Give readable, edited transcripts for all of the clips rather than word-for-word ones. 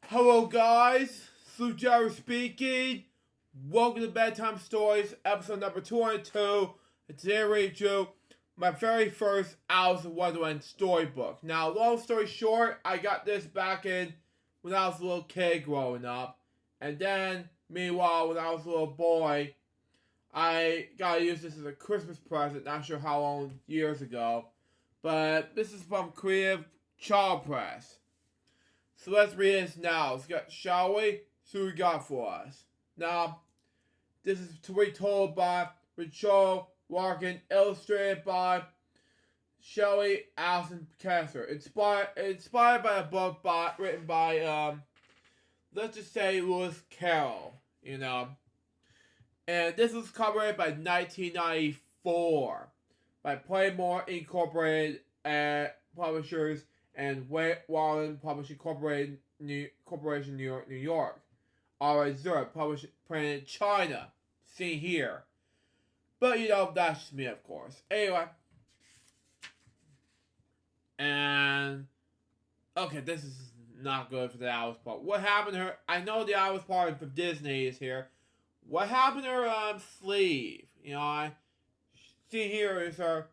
Hello guys, Jerry speaking. Welcome to Bedtime Stories, episode number 202. And today I read you my very first Alice in Wonderland storybook. Now, long story short, I got this back in when I was a little kid growing up. And then, meanwhile, when I was a little boy, I got to use this as a Christmas present, not sure how long years ago. But this is from Creative Child Press. So let's read this now, shall we? See what we got for us. Now, this is to be told by Rachel Larkin, illustrated by Shelley Allison Kessler. Inspired by a book written by, let's just say, Lewis Carroll, And this was copyrighted by 1994 by Playmore Incorporated Publishers and Wonderland Publishing Corporation, New York. R.A. Zurich, printed in China. See here. But, that's just me, of course. Anyway. And, okay, this is not good for the Alice part. What happened to her? I know the Alice part from Disney is here. What happened to her sleeve? I see here is her,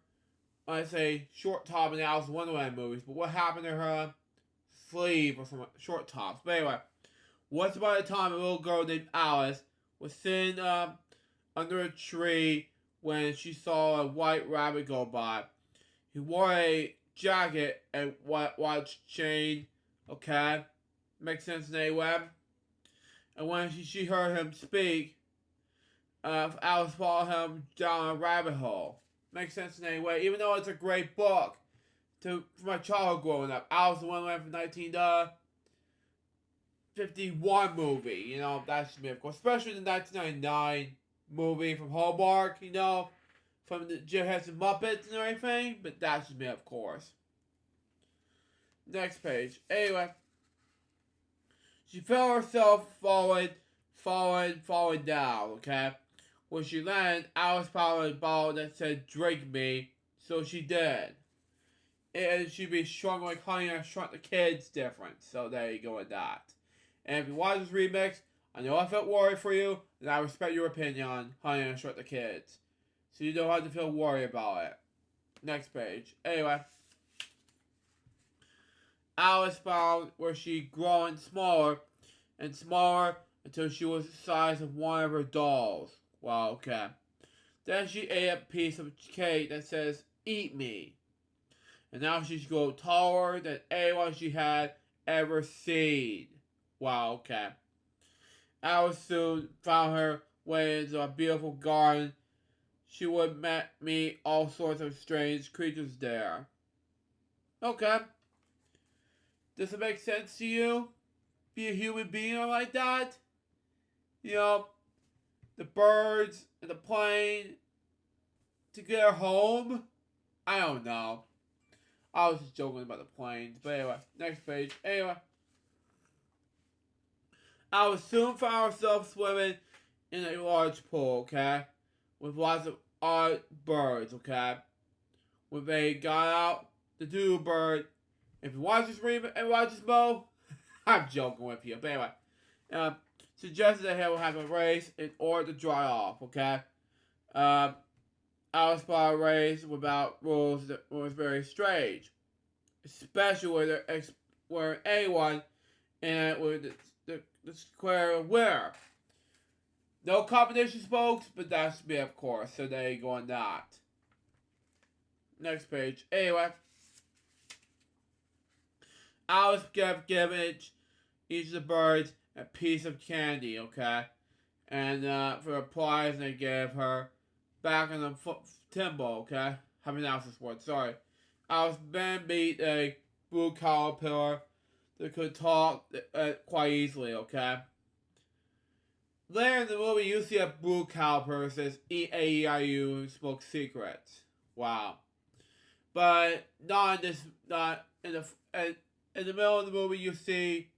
I say, short top in the Alice in Wonderland movies, but what happened to her sleeve or some short tops? But anyway, once upon a time, a little girl named Alice was sitting under a tree when she saw a white rabbit go by. He wore a jacket and watch chain, okay? Makes sense in any way? And when she heard him speak, Alice followed him down a rabbit hole. Makes sense in any way, even though it's a great book for my childhood growing up. Alice in Wonderland from 1951 movie, that's me, of course. Especially the 1999 movie from Hallmark, from the Jim Henson Muppets and everything. But that's me, of course. Next page. Anyway, she felt herself falling down, okay? When she landed, Alice found a bottle that said, "Drink me," so she did. And she'd be strung like Honey I Shrunk the Kids different, so there you go with that. And if you watch this remix, I know I felt worried for you, and I respect your opinion on Honey I Shrunk the Kids. So you don't have to feel worried about it. Next page. Anyway. Alice found where she'd grown smaller and smaller until she was the size of one of her dolls. Wow, okay. Then she ate a piece of cake that says, "Eat me." And now she's grown taller than anyone she had ever seen. Wow, okay. Alice soon found her way into a beautiful garden. She would meet all sorts of strange creatures there. Okay. Does it make sense to you? Be a human being like that? The birds and the plane to get her home? I don't know. I was just joking about the planes. But anyway, next page. Anyway. Alice soon found herself swimming in a large pool, okay? With lots of odd birds, okay? When they got out, the doodle bird, if you watch this remake and watch this Mo, I'm joking with you. But anyway, suggested that he will have a race in order to dry off, okay? Alice thought a race without rules that was very strange. Especially where anyone in it with the square winner. No competition, folks, but that's me, of course. So there you go on that. Next page. Anyway. Alice gave each of the birds a piece of candy, okay? And for a prize, they gave her back in the timbo, okay? How many this word? Sorry. Alice then beat a blue caterpillar that could talk quite easily, okay? Later in the movie, you see a blue caterpillar that says E-A-E-I-U who smokes secrets. Wow. But not in the middle of the movie, you see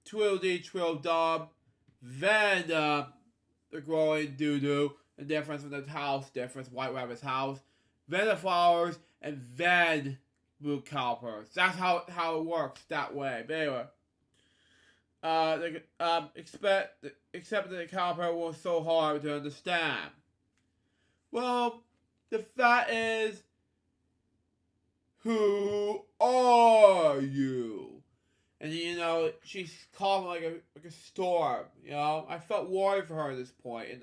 Tweedledee Tweedledum, then the growing doo-doo, the difference from the house, difference, White Rabbit's house, then the flowers, and then blue calipers. That's how it works that way. But anyway, except that the caliper was so hard to understand. Well, the fact is, who are you? And she's calling like a storm. I felt worried for her at this point in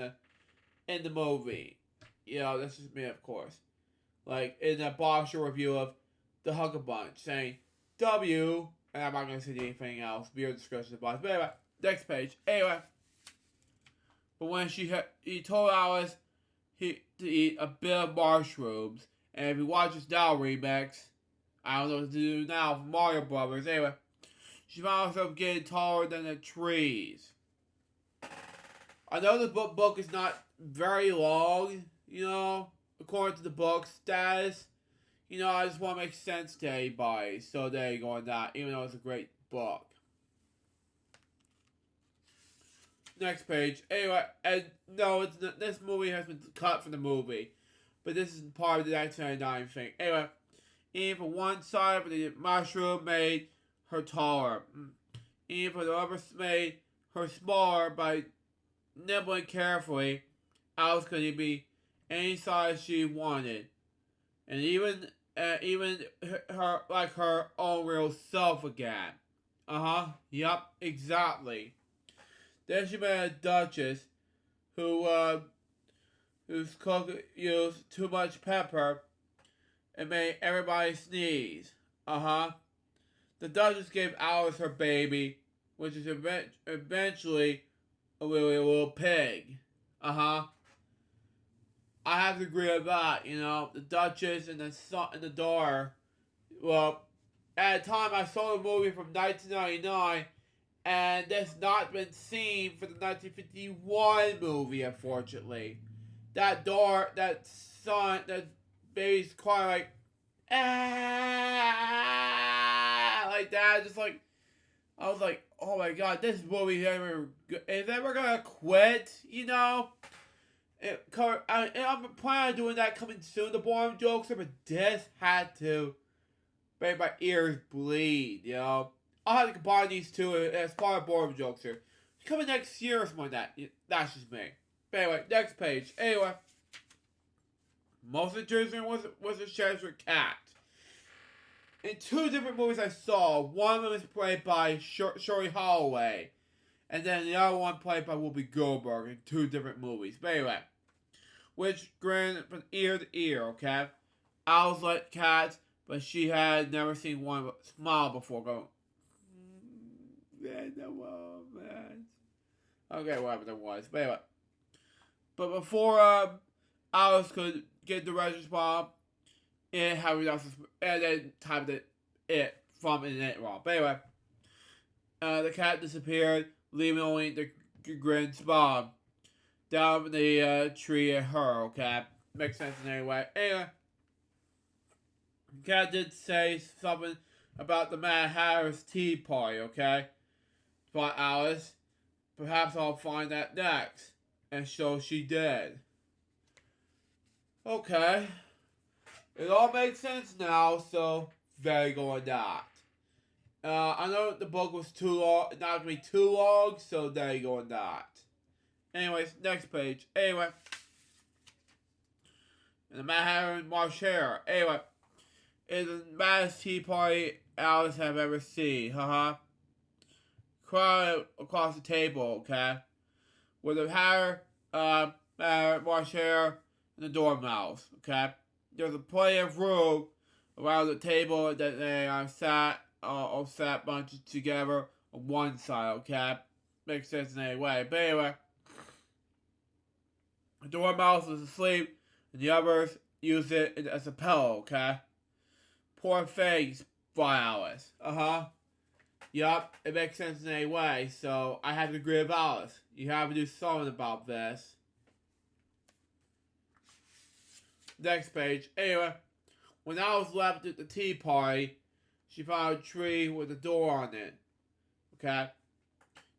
the movie. This is me, of course. Like in the box review of the Hugga Bunch, saying W, and I'm not gonna say anything else. Be your discussion box. But anyway, next page. Anyway, but when he told Alice to eat a bit of mushrooms, and if he watches now remix, I don't know what to do now for Mario Brothers. Anyway, she found herself getting taller than the trees. I know the book is not very long, according to the book status. I just want to make sense to everybody. So there you go on that, even though it's a great book. Next page. Anyway, and no, this movie has been cut from the movie. But this is part of the 1999 thing. Anyway, even for one side of the mushroom made her taller. Even for the other made her smaller by nibbling carefully. Alice could be any size she wanted. And even her like her own real self again. Yup, exactly. Then she met a duchess whose cook used too much pepper and made everybody sneeze. The duchess gave Alice her baby, which is eventually a little pig. I have to agree with that, the Duchess and the son and the daughter. Well, at the time I saw the movie from 1999, and that's not been seen for the 1951 movie, unfortunately. That daughter, that son, that baby's crying like, ah, like that, just like, I was like, oh my god, this movie is ever gonna quit, I'm planning on doing that coming soon, the boring jokes, but this had to make my ears bleed, I'll have to combine these two as part of boring jokes here. Coming next year or something like that. That's just me. But anyway, next page. Anyway, most interesting was the Cheshire Cat. In two different movies I saw, one of them is played by Shirley Holloway, and then the other one played by Whoopi Goldberg in two different movies. But anyway, which grinned from ear to ear, okay? Owls like cats, but she had never seen one smile before going, man. Okay, whatever that was. But anyway. But before Alice could get the register bomb, and Harry Dawson's, and then typed it from in it wrong. But anyway, the cat disappeared, leaving only the grin's bomb down the tree at her, okay? Makes sense in any way. Anyway, the cat did say something about the Mad Hatter's tea party, okay? Thought Alice. Perhaps I'll find that next. And so she did. Okay. It all makes sense now, so very good on that. I know the book was too long, not gonna be too long, so there you go on that. Anyways, next page. Anyway. And the Mad Hatter and Marshare. Anyway. It's the maddest tea party Alice have ever seen. Crowd across the table, okay? With the Hatter, Marshare, and the Dormouse, okay? There's plenty of room around the table that they all sat bunched together on one side, okay? Makes sense in any way. But anyway, the Dormouse was asleep, and the others used it as a pillow, okay? Poor things, thought Alice. Yup, it makes sense in any way, so I have to agree with Alice. You have to do something about this. Next page. Anyway, when Alice left at the tea party, she found a tree with a door on it. Okay?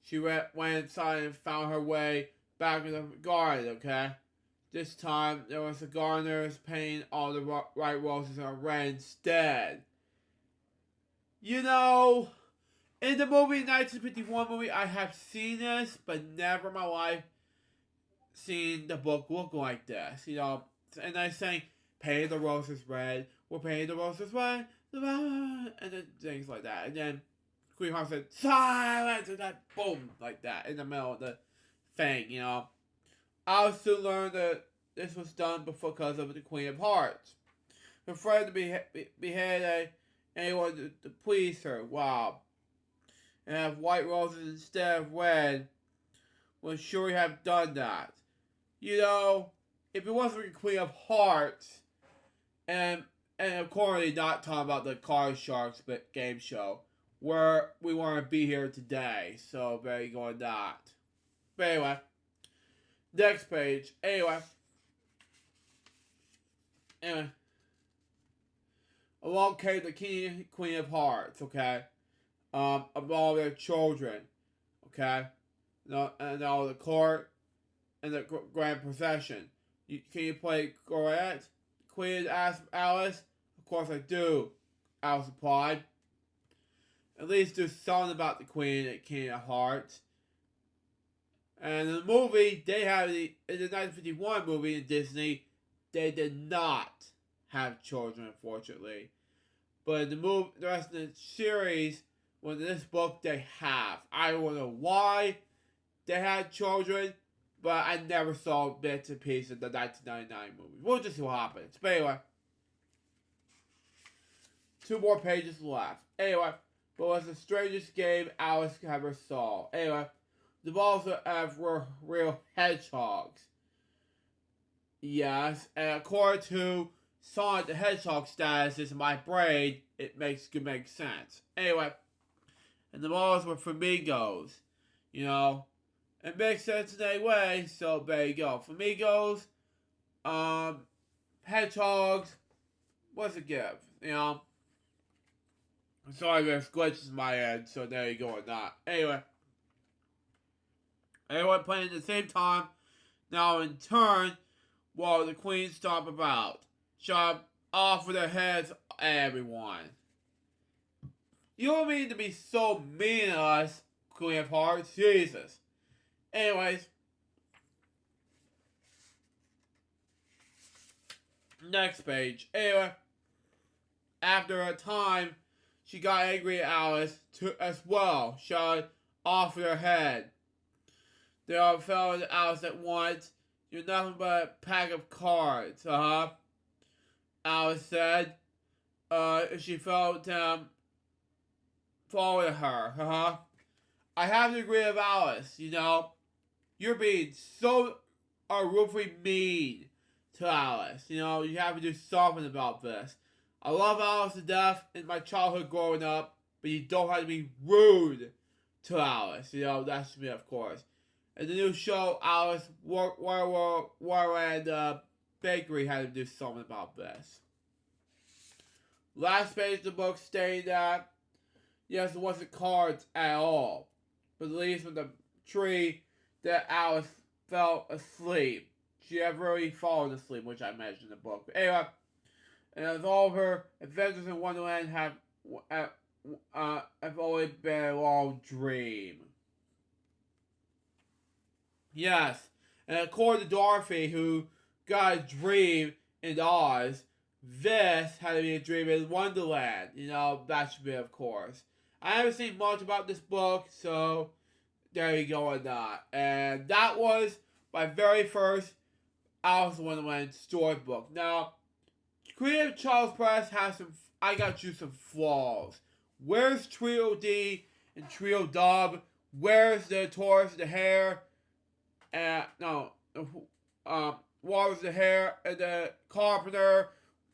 She went inside and found her way back in the garden, okay? This time, there was the gardeners painting all the right roses on red instead. You know, in the movie 1951 movie, I have seen this, but never in my life seen the book look like this. You know, and I saying, "Painting the roses red, we're painting the roses red," and then things like that. And then Queen Heart said, "Silence!" and then boom, like that in the middle of the thing. You know, I also learned that this was done because of the Queen of Hearts. Afraid to behead anyone to please her. Wow. And have white roses instead of red would sure have done that. You know, if it wasn't for the Queen of Hearts, and accordingly not talking about the Card Sharks but game show, where we want to be here today. So there you go on that. But anyway, next page. Anyway. Along came the King Queen of Hearts, okay? Of all their children, okay? And all the court and the grand procession. Can you play Gorette? Queen asked Alice. Of course I do, Alice replied. At least do something about the Queen and King of Hearts. And in the movie, in the 1951 movie in Disney, they did not have children, unfortunately. But in the rest of the series, in this book, they have. I don't know why they had children, but I never saw bits and pieces of the 1999 movie. We'll just see what happens. But anyway, 2 more pages left. Anyway, but it was the strangest game Alice ever saw. Anyway, the balls were real hedgehogs. Yes, and according to Sonic the Hedgehog status in my brain, it could make sense. Anyway, and the balls were flamingos. You know, it makes sense in a way, so there you go. Flamingos, hedgehogs, what's it give? You know, I'm sorry there's glitches in my head, so there you go on that. Anyway, everyone playing at the same time. Now in turn, while the Queen stomp about. Chop off with their heads, everyone. You don't mean to be so mean to us, Queen of Hearts? Jesus. Anyways. Next page. Anyway. After a time, she got angry at Alice as well. Shot off with her head. They all fell into Alice at once. You're nothing but a pack of cards, Alice said. She felt following her, I have to agree with Alice, you know. You're being so ruthlessly mean to Alice. You know, you have to do something about this. I love Alice to death in my childhood growing up, but you don't have to be rude to Alice. You know, that's me, of course. In the new show, Alice, Wonderland Bakery had to do something about this. Last page of the book stated that, yes, it wasn't cards at all, but the leaves from the tree that Alice fell asleep. She had really fallen asleep, which I mentioned in the book. But anyway, and as all of her adventures in Wonderland have only been a long dream. Yes, and according to Dorothy, who got a dream in Oz, this had to be a dream in Wonderland. You know, that should be, of course. I haven't seen much about this book, so there you go on that. And that was my very first Alice in Wonderland storybook. Now, Creative Charles Press has I got you some flaws. Where's Trio D and Trio Dub? Where's the Taurus, the hare? What was the hare and the carpenter?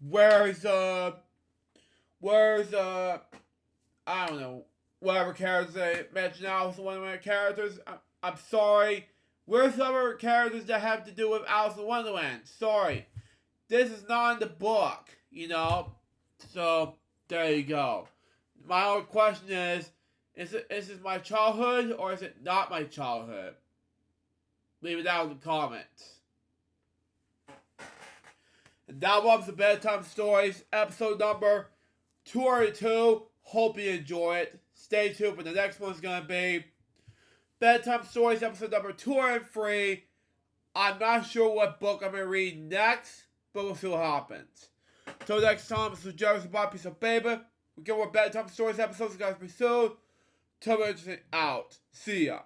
Where's I don't know, whatever characters they mentioned Alice in Wonderland characters. I'm sorry. Where's some other characters that have to do with Alice in Wonderland? Sorry. This is not in the book, you know? So, there you go. My only question is this my childhood or is it not my childhood? Leave it down in the comments. And that was the Bedtime Stories, episode number 202. Hope you enjoy it. Stay tuned for the next one's gonna be Bedtime Stories episode number 203. I'm not sure what book I'm gonna read next, but we'll see what happens. Till next time, this is Jerry's about piece of paper. We get more Bedtime Stories episodes, guys, pretty soon. Till we're out. See ya.